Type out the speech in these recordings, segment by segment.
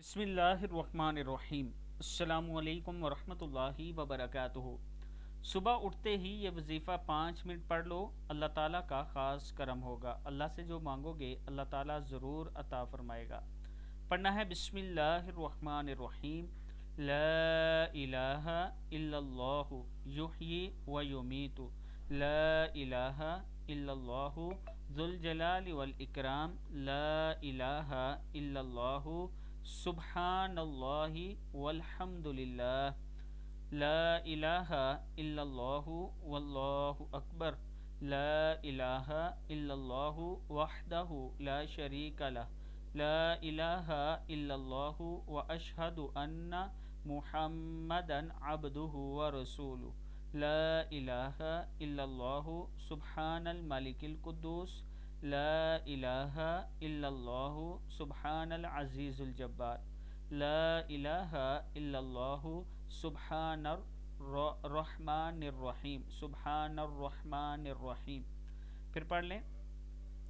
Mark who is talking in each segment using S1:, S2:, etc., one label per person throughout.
S1: بسم اللہ الرحمن الرحیم۔ السلام علیکم ورحمۃ اللہ وبرکاتہ۔ صبح اٹھتے ہی یہ وظیفہ 5 منٹ پڑھ لو، اللہ تعالیٰ کا خاص کرم ہوگا۔ اللہ سے جو مانگو گے اللہ تعالیٰ ضرور عطا فرمائے گا۔ پڑھنا ہے بسم اللہ الرحمن الرحیم۔ لا الہ الا اللہ یحیی و یمیت، لا الہ الا اللہ ذو الجلال والاکرام، لا الہ الا اللہ سبحان اللہ والحمد للہ، لا الہ الا اللہ واللہ اکبر، لا الہ الا اللہ وحدہ لا شریک لہ، لا الہ الا اللہ واشہد ان محمدا عبدہ ورسولہ، لا الہ الا اللہ سبحان الملک القدوس، لا الہ الا اللہ سبحان العزیز الجبار، لا الہ الا اللہ سبحان الرحمن الرحیم، سبحان الرحمن الرحیم۔ پھر پڑھ لیں،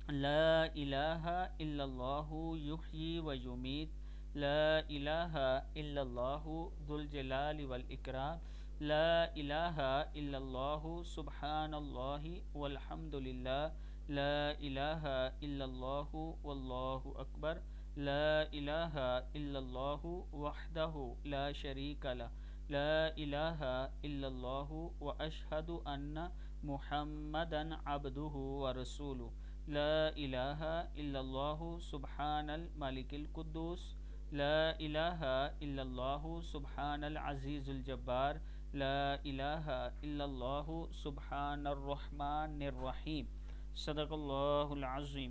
S1: لا الہ الا اللہ یحیی و یمیت، لا الہ الا اللہ ذو الجلال والاکرام، لا الہ الا اللہ سبحان اللہ والحمد للہ، لا الہ الا اللہ واللہ اکبر، لا الہ الا اللہ وحدہ لا شریک لہ، لا الہ الا اللہ واشہد ان محمدا عبدہ ورسولہ، لا الہ الا اللہ سبحان الملک القدوس، لا الہ الا اللہ سبحان العزیز الجبار، لا الہ الا اللہ سبحان الرحمن الرحیم۔ صدق اللہ العظیم۔